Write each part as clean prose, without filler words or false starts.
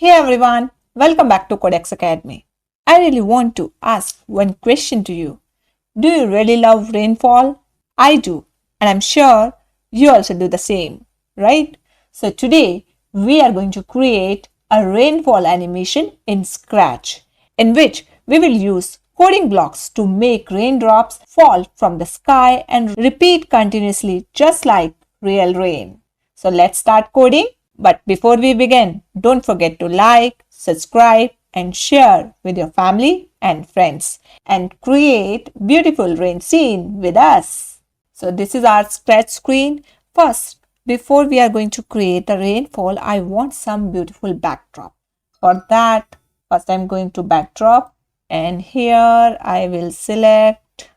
Hey everyone, welcome back to Kodex Academy. I really want to ask one question to you. Do you really love rainfall? I do, and I'm sure you also do the same, right? So today we are going to create a rainfall animation in Scratch, in which we will use coding blocks to make raindrops fall from the sky and repeat continuously just like real rain. So let's start coding. But before we begin, don't forget to like, subscribe, and share with your family and friends and create beautiful rain scene with us. So this is our scratch screen. First, before we are going to create the rainfall, I want some beautiful backdrop. For that, first I'm going to backdrop and here I will select,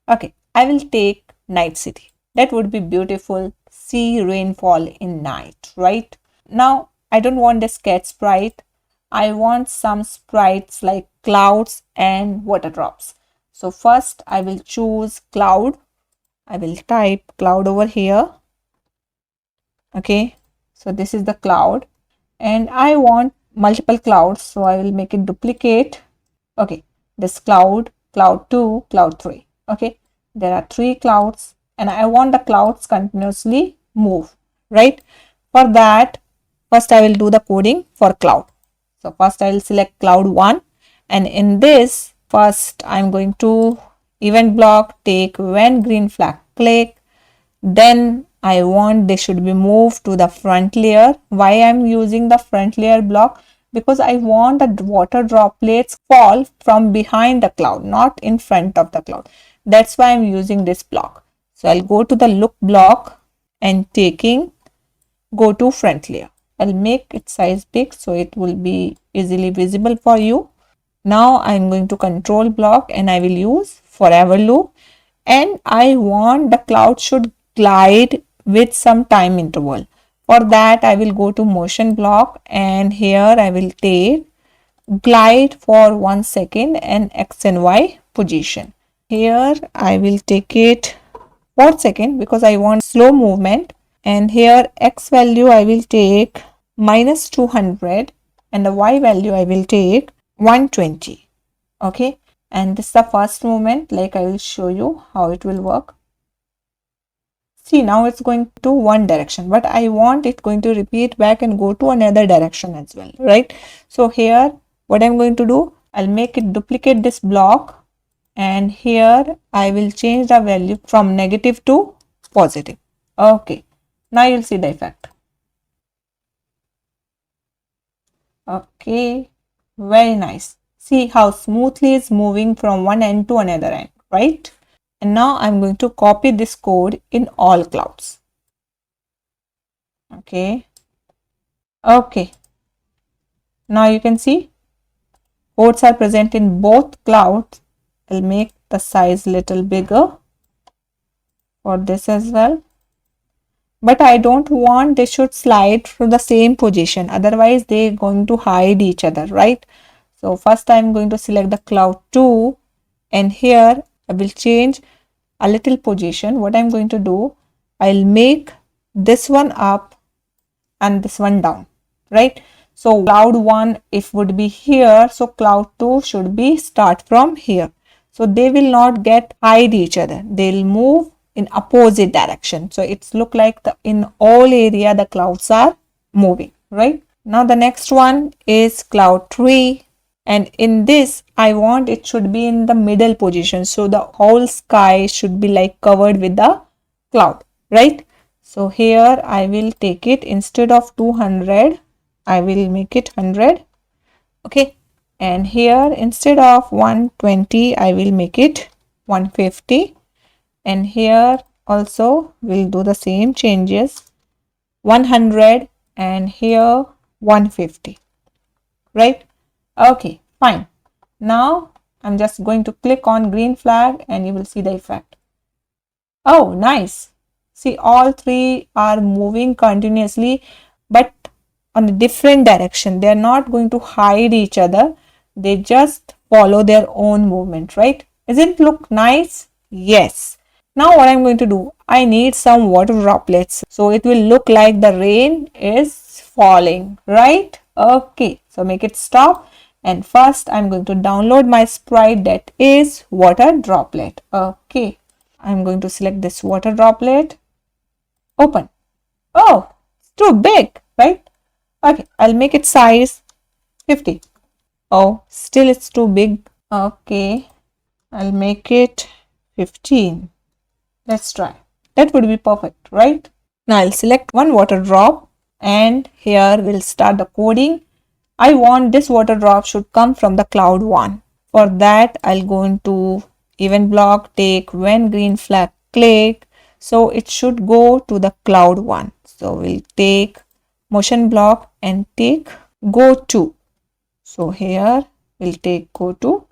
okay, I will take night city. That would be beautiful. See rainfall in night, right? Now, I don't want a sketch sprite. I want some sprites like clouds and water drops. So first I will choose cloud. I will type cloud over here. Okay, so this is the cloud and I want multiple clouds. So I will make it duplicate. Okay, this cloud, cloud 2, cloud 3. Okay, there are 3 clouds and I want the clouds continuously move, right? For that, first I will do the coding for cloud. So first I will select cloud 1 and in this first I'm going to event block take when green flag click, then I want they should be moved to the front layer. Why I'm using the front layer block? Because I want the water droplets fall from behind the cloud, not in front of the cloud. That's why I'm using this block. So I'll go to the look block and taking go to front layer. I'll make its size big so it will be easily visible for you. Now I'm going to control block and I will use forever loop and I want the cloud should glide with some time interval. For that I will go to motion block and here I will take glide for 1 second and x and y position. Here I will take it 1 second because I want slow movement and here x value I will take minus 200 and the y value I will take 120. Okay, and this is the first movement, like I will show you how it will work. See, now it's going to one direction, but I want it going to repeat back and go to another direction as well, right? So here what I'm going to do, I'll make it duplicate this block and here I will change the value from negative to positive. Okay, now you'll see the effect. Okay, very nice. See how smoothly it's moving from one end to another end, right? And now I'm going to copy this code in all clouds. Okay. Okay. Now you can see codes are present in both clouds. I'll make the size little bigger for this as well. But I don't want they should slide to the same position. Otherwise, they're going to hide each other, right? So first I'm going to select the cloud 2 and here I will change a little position. What I'm going to do, I'll make this one up and this one down, right? So cloud 1 if would be here, so cloud 2 should be start from here. So they will not get hide each other. They'll move in opposite direction. So it's look like in all area the clouds are moving, right? Now the next one is cloud 3. And in this, I want it should be in the middle position. So the whole sky should be like covered with the cloud, right? So here I will take it instead of 200, I will make it 100. Okay. And here instead of 120, I will make it 150. And here also we'll do the same changes, 100 and here 150, right? Okay, fine. Now I'm just going to click on green flag and you will see the effect. Oh, nice. See, all 3 are moving continuously, but on a different direction. They are not going to hide each other. They just follow their own movement, right? Doesn't it look nice? Yes. Now what I'm going to do, I need some water droplets. So it will look like the rain is falling, right? Okay, so make it stop. And first I'm going to download my sprite, that is water droplet. Okay, I'm going to select this water droplet. Open. Oh, it's too big, right? Okay, I'll make it size 50. Oh, still it's too big. Okay, I'll make it 15. Let's try. That would be perfect, right? Now I'll select one water drop and here we'll start the coding. I want this water drop should come from the cloud 1. For that, I'll go into event block, take when green flag click. So it should go to the cloud 1. So we'll take motion block and take go to. So here we'll take go to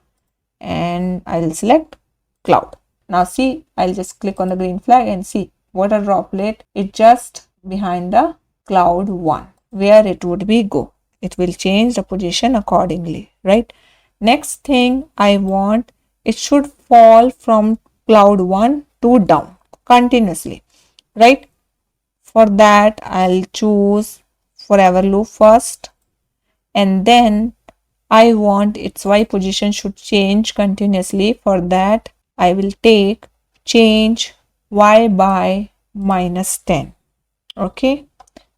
and I'll select cloud. Now see, I'll just click on the green flag and see water droplet is just behind the cloud 1 where it would be go. It will change the position accordingly, right? Next thing I want, it should fall from cloud 1 to down continuously, right? For that, I'll choose forever loop first, and then I want its y position should change continuously. For that, I will take change y by -10. Okay,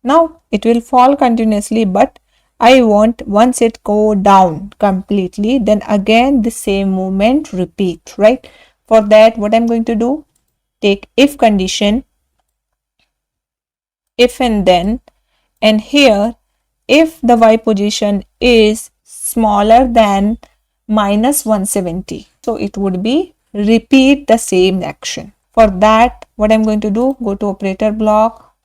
now it will fall continuously, but I want once it go down completely, then again the same movement repeat, right? For that, what I'm going to do, take if condition, if and then, and here if the y position is smaller than -170, so it would be repeat the same action. For that, what I'm going to do, go to operator block,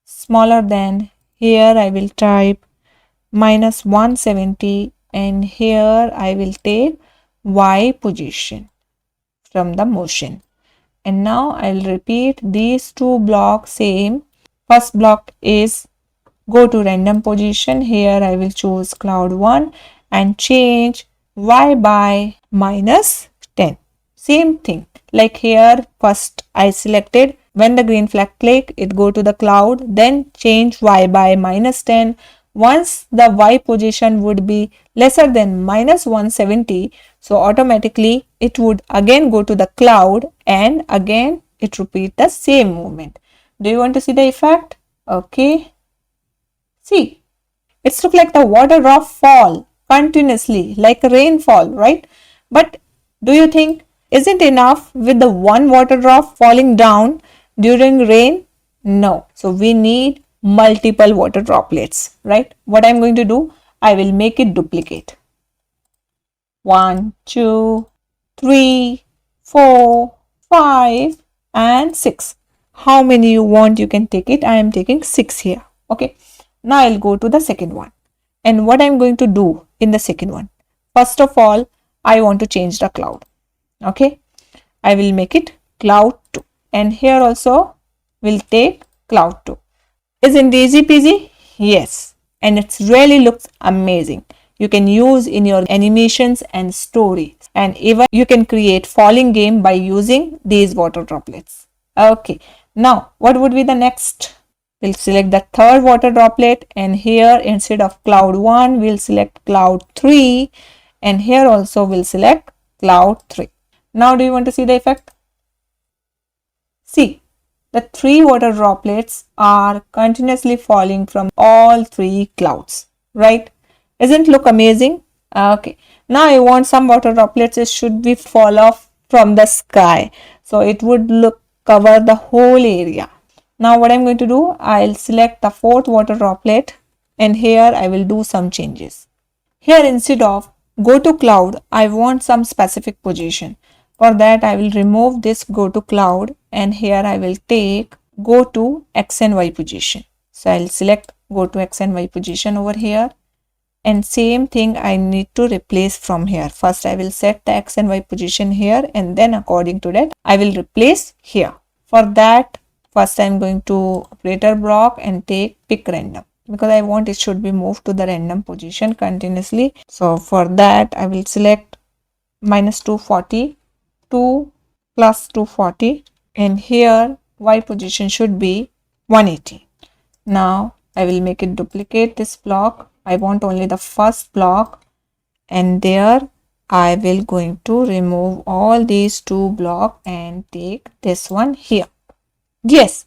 smaller than, here I will type -170 and here I will take y position from the motion. And now I'll repeat these two blocks same. First block is go to random position. Here I will choose cloud 1 and change y by -10. Same thing like here, first I selected when the green flag click, it go to the cloud, then change y by -10. Once the y position would be lesser than -170, so automatically it would again go to the cloud and again it repeat the same movement. Do you want to see the effect? Okay. See, it's look like the water drop fall continuously like rainfall, right? But do you think isn't enough with the one water drop falling down during rain? No. So we need multiple water droplets, right? What I'm going to do, I will make it duplicate. 1, 2, 3, 4, 5 and 6. How many you want, you can take it. I am taking 6 here. Okay. Now I'll go to the second one. And what I'm going to do in the second one, first of all, I want to change the cloud. Okay. I will make it cloud 2. And here also we'll take cloud 2. Isn't it easy peasy? Yes. And it really looks amazing. You can use in your animations and stories. And even you can create falling game by using these water droplets. Okay. Now, what would be the next? We'll select the third water droplet, and here instead of cloud 1, we'll select cloud 3, and here also we'll select cloud 3. Now, do you want to see the effect? See, the 3 water droplets are continuously falling from all 3 clouds, right? Isn't it look amazing? Okay. Now I want some water droplets, it should be fall off from the sky. So it would look cover the whole area. Now what I'm going to do, I'll select the 4th water droplet and here I will do some changes. Here instead of go to cloud, I want some specific position. For that I will remove this go to cloud and here I will take go to X and Y position. So I'll select go to X and Y position over here. And same thing I need to replace from here. First I will set the X and Y position here and then according to that I will replace here. For that, first I am going to operator block and take pick random because I want it should be moved to the random position continuously. So for that I will select -240, 2 plus 240 and here Y position should be 180. Now I will make it duplicate this block. I want only the first block, and there I will going to remove all these two blocks and take this one here. Yes,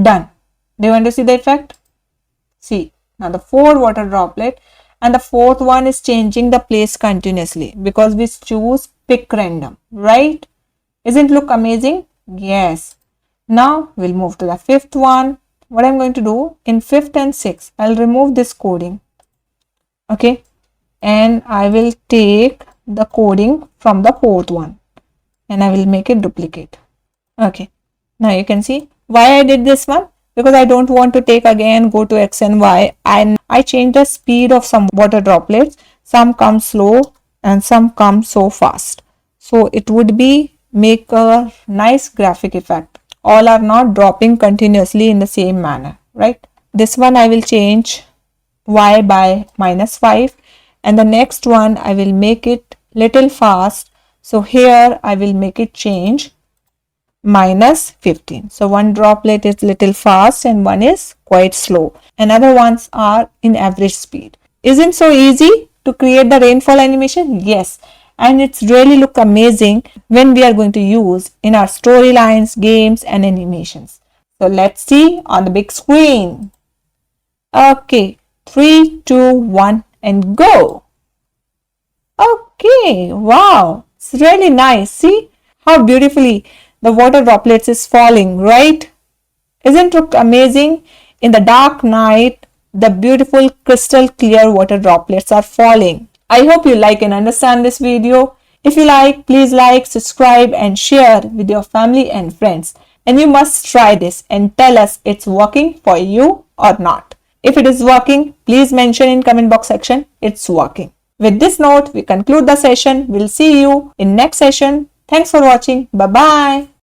done. Do you want to see the effect? See, now the 4 water droplet and the fourth one is changing the place continuously because we choose pick random, right? Isn't it look amazing? Yes. Now we'll move to the fifth one. What I'm going to do in fifth and sixth, I'll remove this coding. Okay. And I will take the coding from the fourth one and I will make it duplicate. Okay. Now you can see why I did this one, because I don't want to take again go to X and Y, and I change the speed of some water droplets. Some come slow and some come so fast. So it would be make a nice graphic effect. All are not dropping continuously in the same manner, right? This one I will change Y by -5, and the next one I will make it little fast. So here I will make it change -15. So one droplet is little fast and one is quite slow, and other ones are in average speed. Isn't so easy to create the rainfall animation? Yes, and it's really look amazing when we are going to use in our storylines, games and animations. So let's see on the big screen. Okay, 3, 2, 1 and go. Okay, wow, it's really nice. See how beautifully the water droplets is falling, right? Isn't it look amazing? In the dark night, the beautiful crystal clear water droplets are falling. I hope you like and understand this video. If you like, please like, subscribe and share with your family and friends. And you must try this and tell us it's working for you or not. If it is working, please mention in comment box section it's working. With this note, we conclude the session. We'll see you in next session. Thanks for watching. Bye-bye.